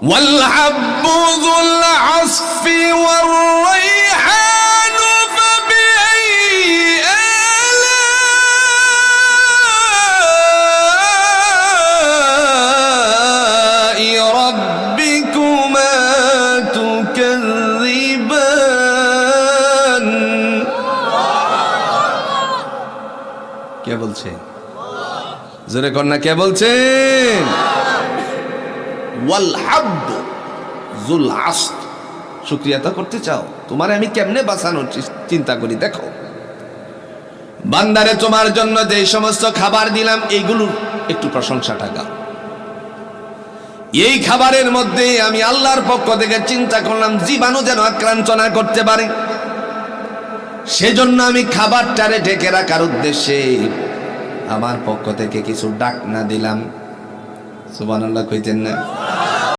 ওয়াল হাব্বু যুল Asfi war Raihan ফাবিআইয়ি আলা'i রাব্বিকুমা তুকাযযিবান। কে বলছে? জোরে কন্যা কে বলছেন? ওয়াল হাব্ব যুল আসফ। শুকরিয়াতা করতে চাও? তোমারে আমি কেমনে বাঁচানোর চিন্তা করি দেখো। বান্দারে তোমার জন্য যে সমস্ত খাবার দিলাম এইগুলোর একটু প্রশংসাটা গাও। এই খাবারের মধ্যে আমি আল্লাহর পক্ষ থেকে চিন্তা করলাম জীবাণু যেন আক্রান্ত না করতে পারে, সেজন্য আমি খাবারটারে ঢেকে রাখার উদ্দেশ্যে আমার পক্ষ থেকে কিছু ডাকনা দিলাম। সুবহানাল্লাহ কইতেন না?